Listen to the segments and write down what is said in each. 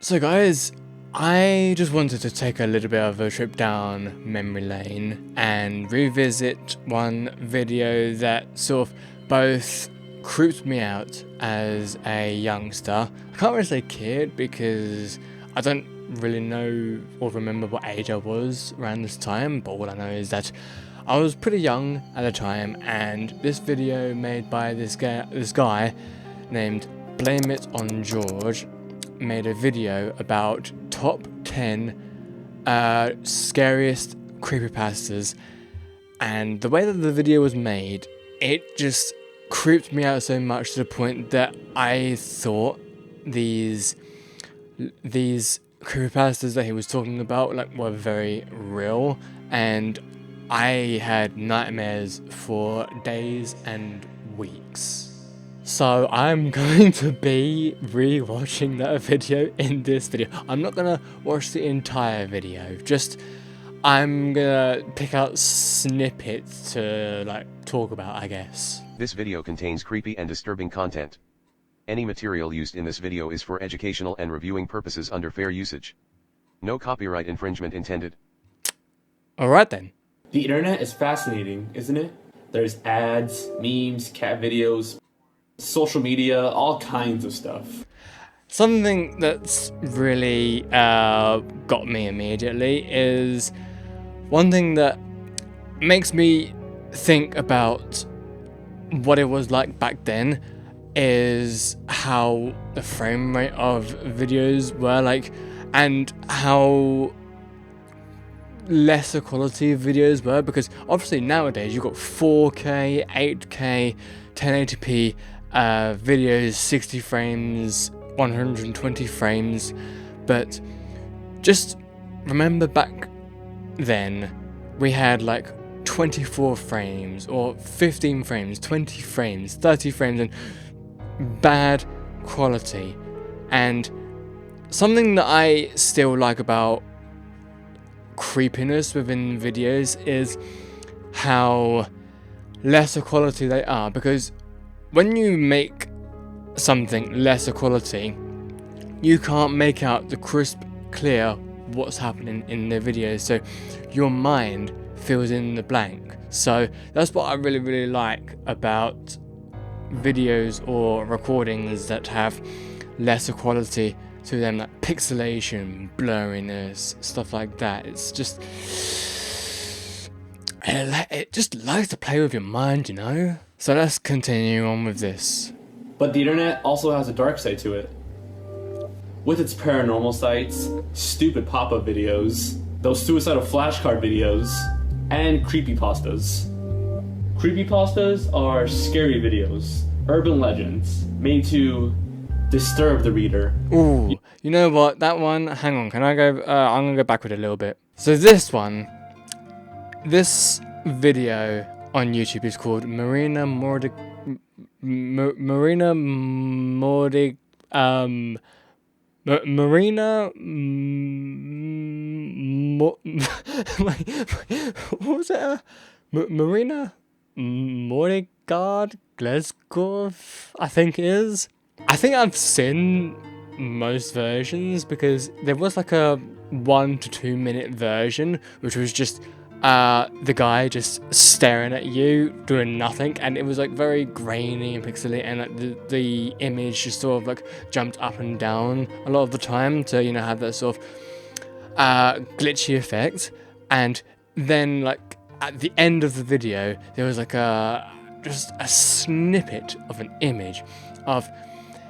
So guys, I just wanted to take a little bit of a trip down memory lane and revisit one video that sort of both creeped me out as a youngster. I can't really say kid because I don't really know or remember what age I was around this time, but all I know is that I was pretty young at the time, and this video made by this guy named Blame It on George made a video about top 10 scariest creepypastas, and the way that the video was made, it just creeped me out so much to the point that I thought these creepypastas that he was talking about were very real, and I had nightmares for days and weeks. So I'm going to be re-watching that video in this video. I'm not gonna watch the entire video, I'm gonna pick out snippets to talk about, I guess. This video contains creepy and disturbing content. Any material used in this video is for educational and reviewing purposes under fair usage. No copyright infringement intended. Alright then. The internet is fascinating, isn't it? There's ads, memes, cat videos, social media, all kinds of stuff. Something that's really got me immediately is one thing that makes me think about what it was like back then is how the frame rate of videos were and how lesser quality videos were, because obviously nowadays you've got 4K, 8K, 1080p videos, 60 frames, 120 frames, but just remember back then we had 24 frames or 15 frames, 20 frames, 30 frames, and bad quality. And something that I still like about creepiness within videos is how lesser quality they are, because when you make something lesser quality, you can't make out the crisp, clear what's happening in the video, so your mind fills in the blank. So that's what I really like about videos or recordings that have lesser quality to them, like pixelation, blurriness, stuff like that. It's just, it just likes to play with your mind, you know? So let's continue on with this. But the internet also has a dark side to it. With its paranormal sites, stupid pop-up videos, those suicidal flashcard videos, and creepypastas. Creepypastas are scary videos, urban legends, made to disturb the reader. Ooh, you know what? That one, hang on, can I go, I'm gonna go backward a little bit. So this video on YouTube is called Marina Mordig, Marina Mordig, Marina, what was it? Marina Mordigard Gleskov, I think it is. I think I've seen most versions, because there was a 1 to 2 minute version which was just the guy just staring at you doing nothing, and it was very grainy and pixely, and the image just sort of jumped up and down a lot of the time to have that sort of glitchy effect. And then at the end of the video there was just a snippet of an image of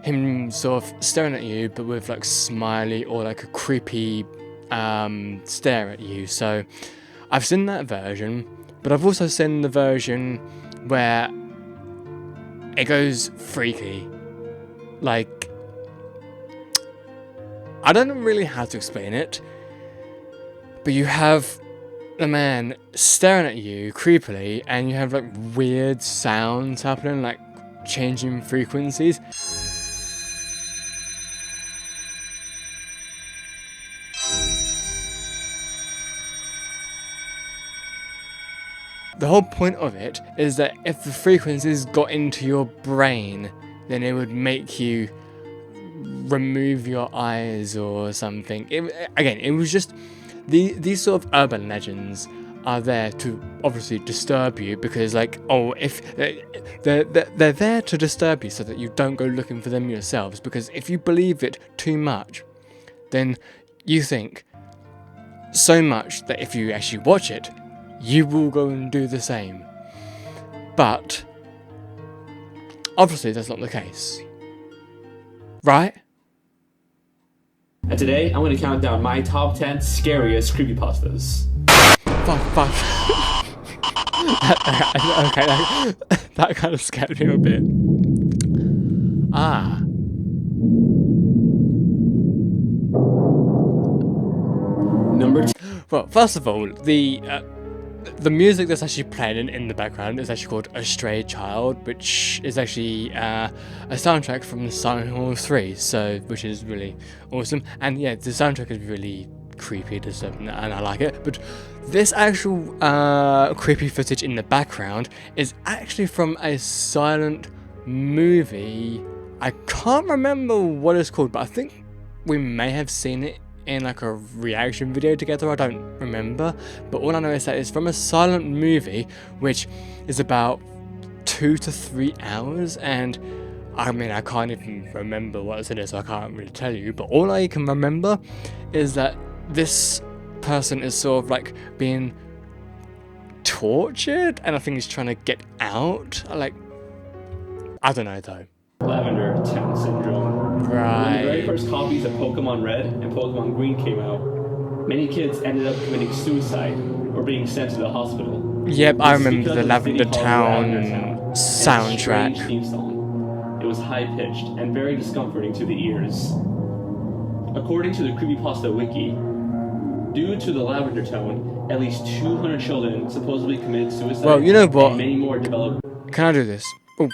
him sort of staring at you, but with smiley or a creepy stare at you. So I've seen that version, but I've also seen the version where it goes freaky. I don't know really how to explain it, but you have the man staring at you creepily, and you have weird sounds happening, changing frequencies. The whole point of it is that if the frequencies got into your brain, then it would make you remove your eyes or something. It was just these sort of urban legends are there to obviously disturb you, because like, oh, if they're there to disturb you so that you don't go looking for them yourselves, because if you believe it too much, then you think so much that if you actually watch it, you will go and do the same. But obviously that's not the case, right? And today, I'm going to count down my top 10 scariest creepypastas. Fuck. Okay, that kind of scared me a bit. Number 10. Well, first of all, the music that's actually playing in the background is actually called A Stray Child, which is actually a soundtrack from Silent Hill 3, which is really awesome. And yeah, the soundtrack is really creepy, disturbing, and I like it. But this actual creepy footage in the background is actually from a silent movie. I can't remember what it's called, but I think we may have seen it in like a reaction video together. I don't remember, but all I know is that it's from a silent movie which is about 2 to 3 hours, and I mean, I can't even remember what's in it, so I can't really tell you, but all I can remember is that this person is sort of like being tortured, and I think he's trying to get out. I don't know though. Lavender Town Syndrome. Right. When the very first copies of Pokemon Red and Pokemon Green came out, many kids ended up committing suicide or being sent to the hospital. Yep, I This is remember because the of Lavender city called Town Lavender Town and its soundtrack. strange theme song. It was high-pitched and very discomforting to the ears. According to the Creepypasta Wiki, due to the Lavender Town, at least 200 children supposedly committed suicide. Well, you know what? And many more developed. Can I do this? Oh.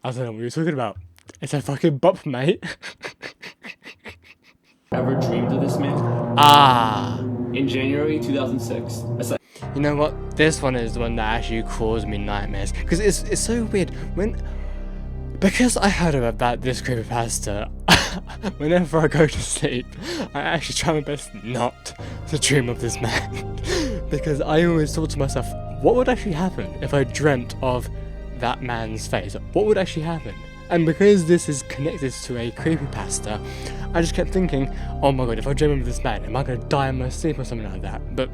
I don't know what you're talking about. It's a fucking bop, mate. Ever dreamed of this man? In January 2006, You know what? This one is the one that actually caused me nightmares. Because it's so weird. Because I heard about this creepypasta, whenever I go to sleep, I actually try my best not to dream of this man. Because I always thought to myself, what would actually happen if I dreamt of that man's face? What would actually happen? And because this is connected to a creepypasta, I just kept thinking, oh my god, if I dream of this man, am I going to die in my sleep or something like that? But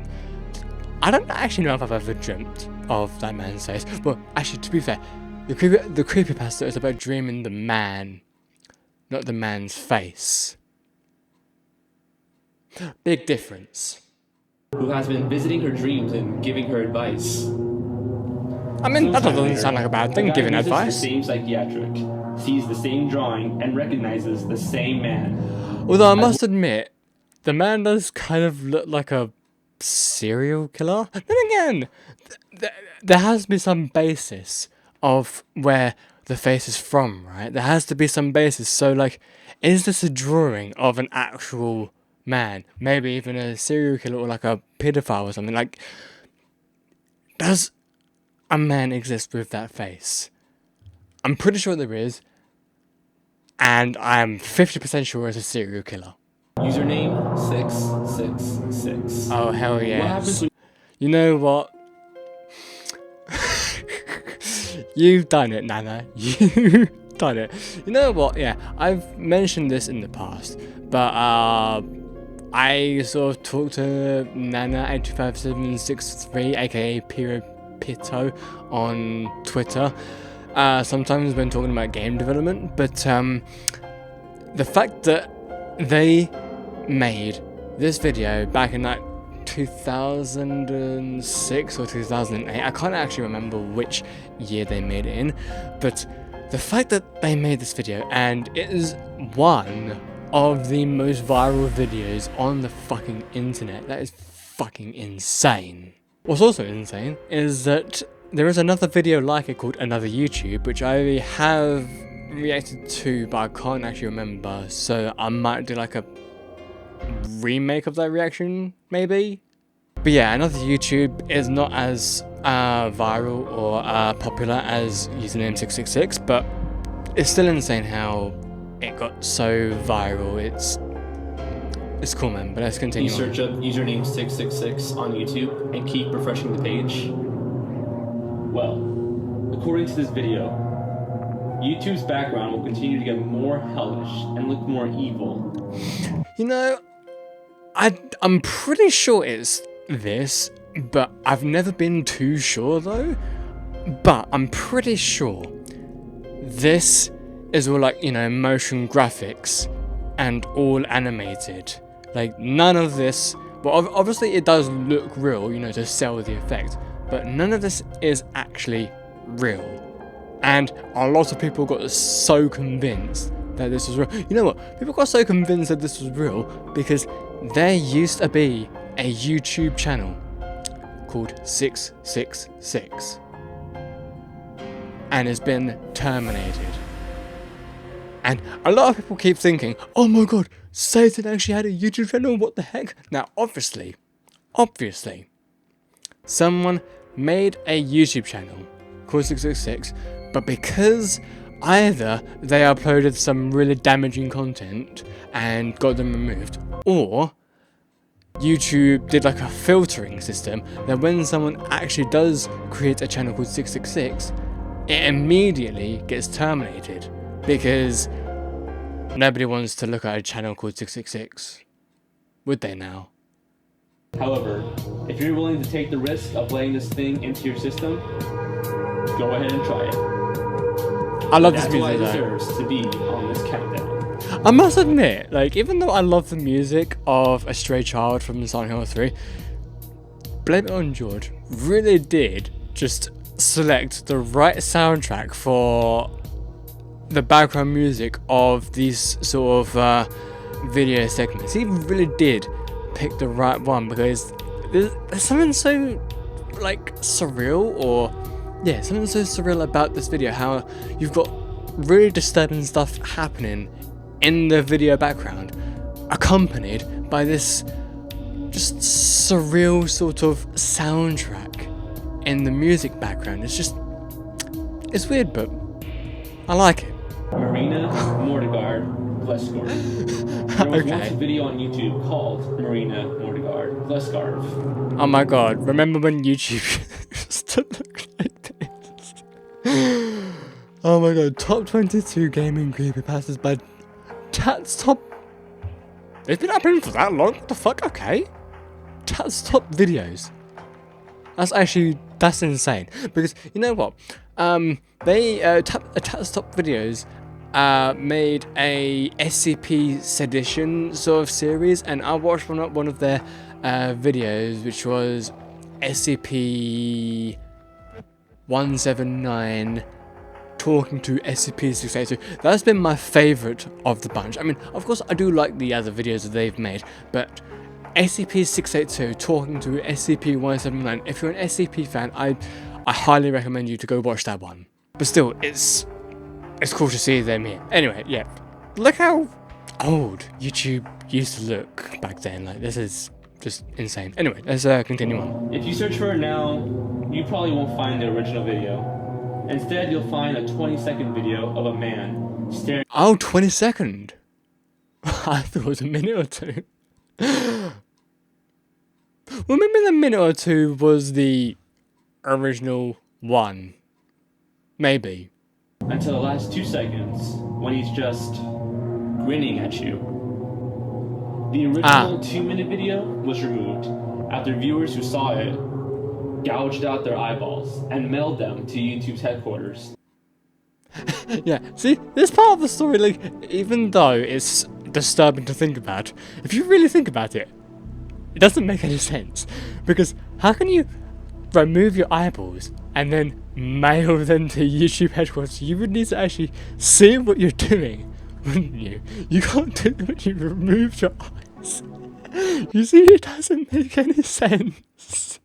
I don't actually know if I've ever dreamt of that man's face. Well, actually, to be fair, the creepypasta is about dreaming the man, not the man's face. Big difference. who has been visiting her dreams and giving her advice. I mean, that Sometime doesn't later, sound like a bad the thing, guy giving visits advice. the same psychiatric, sees the same drawing, and recognizes the same man. Although I must admit, the man does kind of look like a serial killer. Then again, there has to be some basis of where the face is from, right? There has to be some basis. So, like, is this a drawing of an actual man? Maybe even a serial killer or like a pedophile or something. Like, does a man exist with that face? I'm pretty sure there is. And I'm 50% sure it's a serial killer. Username 666. Oh, hell What yes. happens when You know what? You've done it, Nana. You've done it. You know what? Yeah, I've mentioned this in the past, but I sort of talked to Nana825763, aka Pito, on Twitter. Sometimes when talking about game development, but the fact that they made this video back in like 2006 or 2008, I can't actually remember which year they made it in, but the fact that they made this video and it is one of the most viral videos on the fucking internet, that is fucking insane. What's also insane is that there is another video like it called Another YouTube, which I have reacted to, but I can't actually remember, so I might do like a remake of that reaction, maybe? But yeah, Another YouTube is not as viral or popular as username 666, but it's still insane how it got so viral. It's cool, man, but let's continue. You search up username 666 on YouTube and keep refreshing the page. Well, according to this video, YouTube's background will continue to get more hellish and look more evil. You know, I'm pretty sure it's this, but I've never been too sure though. But I'm pretty sure this is all like, you know, motion graphics and all animated. Like none of this, well obviously it does look real, you know, to sell the effect, but none of this is actually real. And a lot of people got so convinced that this was real. You know what? People got so convinced that this was real because there used to be a YouTube channel called 666 and it's been terminated. And a lot of people keep thinking, oh my god, Satan actually had a YouTube channel, what the heck? Now obviously, someone made a YouTube channel called 666, but because either they uploaded some really damaging content and got them removed, or YouTube did like a filtering system that when someone actually does create a channel called 666, it immediately gets terminated because nobody wants to look at a channel called 666, would they now? However, if you're willing to take the risk of letting this thing into your system, go ahead and try it. I love this That's why music it though. deserves to be on this countdown. I must admit, like, even though I love the music of A Stray Child from Silent Hill 3, Blame It On George really did just select the right soundtrack for the background music of these sort of video segments. He really did pick the right one because there's something so, like, surreal, or yeah, something so surreal about this video, how you've got really disturbing stuff happening in the video background, accompanied by this just surreal sort of soundtrack in the music background. It's weird, but I like it. Marina Mordegaard Gleskarv. There was once a video on YouTube called Marina Mordegaard Gleskarv. Oh my god, remember when YouTube used to look like this? Oh my god, top 22 gaming creepypastas by Tat's Top. It's been happening for that long? What the fuck? Okay. Tat's Top videos. That's insane. Because, you know what? Tat's Top videos made a SCP Sedition sort of series, and I watched one of their videos, which was SCP-179 talking to SCP-682. That's been my favourite of the bunch. I mean, of course, I do like the other videos that they've made, but SCP-682 talking to SCP-179, if you're an SCP fan, I highly recommend you to go watch that one. But still, it's cool to see them here. Anyway, yeah, look how old YouTube used to look back then. Like, this is just insane. Anyway, let's continue on. If you search for it now, you probably won't find the original video. Instead, you'll find a 20-second video of a man staring. Oh, 20-second. I thought it was a minute or two. Well, maybe the minute or two was the original one. Maybe. Until the last 2 seconds, when he's just grinning at you. The original 2-minute video was removed after viewers who saw it gouged out their eyeballs and mailed them to YouTube's headquarters. Yeah, see, this part of the story, like, even though it's disturbing to think about, if you really think about it, it doesn't make any sense. Because how can you remove your eyeballs and then mail them to YouTube headquarters? You would need to actually see what you're doing, wouldn't you? You can't do it when you remove your eyes. You see, it doesn't make any sense.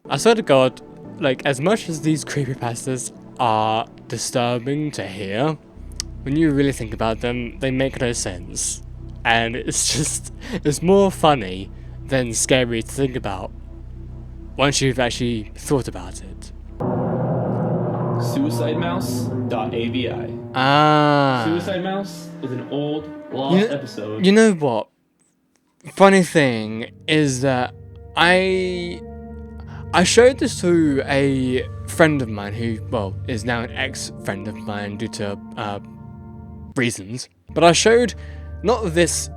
I swear to God, like, as much as these creepypastas are disturbing to hear, when you really think about them, they make no sense. And it's more funny than scary to think about once you've actually thought about it. Suicidemouse.avi. Ah. Suicide Mouse is an old, lost episode. You know what? Funny thing is that I showed this to a friend of mine who, well, is now an ex-friend of mine due to reasons. But I showed not this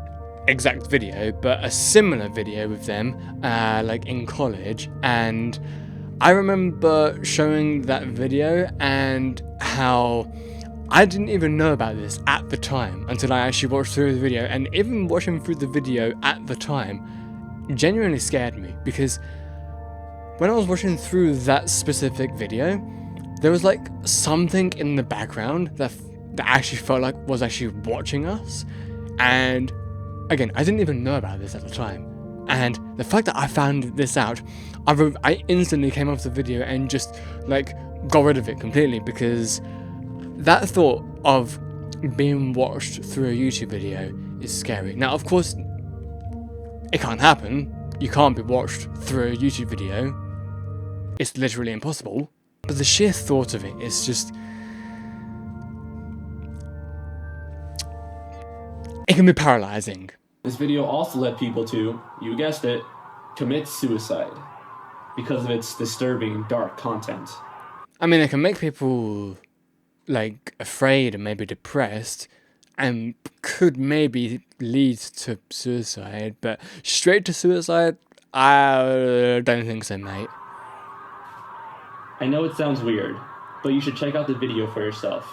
exact video, but a similar video with them, like in college, and I remember showing that video and how I didn't even know about this at the time until I actually watched through the video, and even watching through the video at the time genuinely scared me, because when I was watching through that specific video, there was like something in the background that actually felt like was actually watching us. And again, I didn't even know about this at the time. And the fact that I found this out, I instantly came off the video and just like got rid of it completely, because that thought of being watched through a YouTube video is scary. Now, of course, it can't happen. You can't be watched through a YouTube video. It's literally impossible. But the sheer thought of it is just... it can be paralyzing. This video also led people to, you guessed it, commit suicide because of its disturbing, dark content. I mean, it can make people, like, afraid and maybe depressed, and could maybe lead to suicide, but straight to suicide, I don't think so, mate. I know it sounds weird, but you should check out the video for yourself.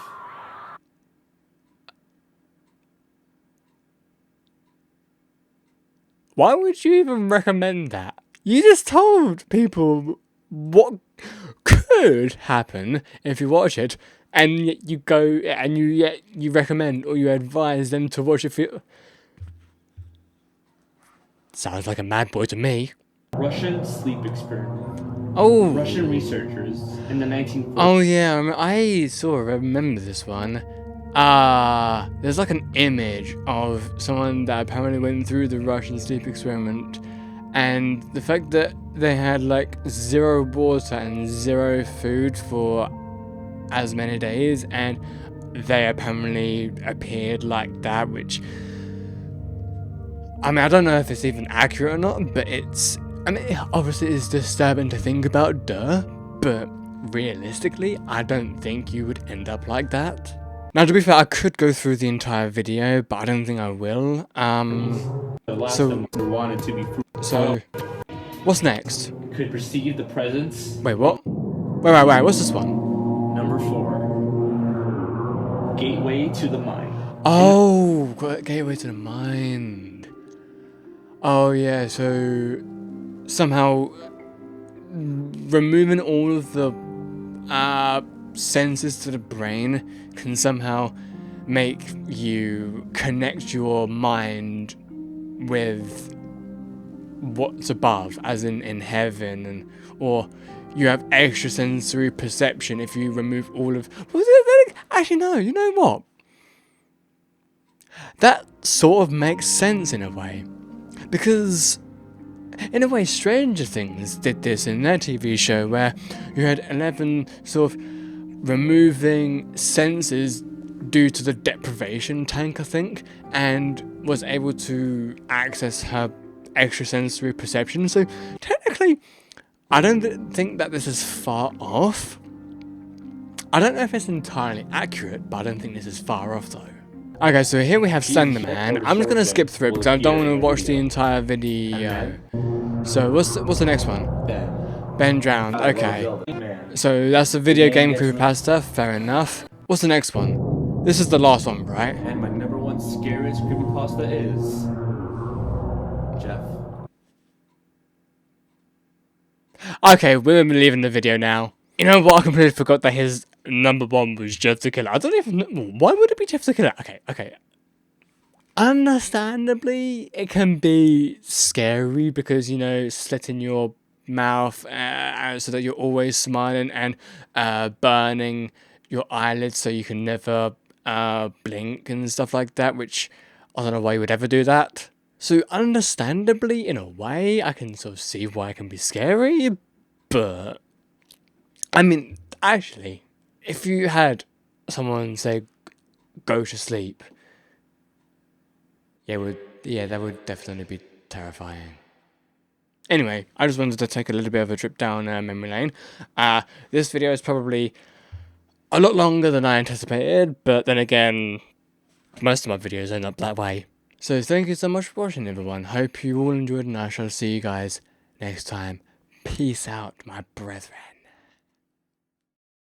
Why would you even recommend that? You just told people what could happen if you watch it, and yet you go and you recommend or you advise them to watch it. Sounds like a mad boy to me. Russian sleep experiment. Oh. Russian researchers in the 1940s. Oh yeah, I sort of remember this one. There's like an image of someone that apparently went through the Russian sleep experiment, and the fact that they had like 0 water and 0 food for as many days, and they apparently appeared like that, which, I mean, I don't know if it's even accurate or not, but obviously it's disturbing to think about, but realistically, I don't think you would end up like that. Now, to be fair, I could go through the entire video, but I don't think I will. So, what's next? Could perceive the presence. Wait, what? Wait, what's this one? Number 4. Gateway to the mind. Oh, gateway to the mind. Oh yeah, so somehow removing all of the senses to the brain can somehow make you connect your mind with what's above, as in heaven, or you have extrasensory perception if you remove all of... Actually, no, you know what? That sort of makes sense in a way. Because, in a way, Stranger Things did this in their TV show, where you had 11 sort of removing senses due to the deprivation tank, I think, and was able to access her extrasensory perception. So, technically, I don't think that this is far off. I don't know if it's entirely accurate, but I don't think this is far off, though. Okay, so here we have Slenderman. I'm just gonna skip through it because I don't want to watch the entire video. So what's the next one? Ben drowned. Okay. So that's the video game creepypasta. Fair enough. What's the next one? This is the last one, right? And my number one scariest creepypasta is Jeff. Okay, we're leaving the video now. You know what? I completely forgot that his number one was Jeff the Killer. I don't even know. Why would it be Jeff the Killer? Okay. Understandably, it can be scary because, you know, slitting your mouth so that you're always smiling and burning your eyelids so you can never blink and stuff like that, which I don't know why you would ever do that. So, understandably, in a way, I can sort of see why it can be scary, but I mean, actually, if you had someone say, go to sleep, that would definitely be terrifying. Anyway, I just wanted to take a little bit of a trip down memory lane. This video is probably a lot longer than I anticipated, but then again, most of my videos end up that way. So thank you so much for watching, everyone. Hope you all enjoyed, and I shall see you guys next time. Peace out, my brethren.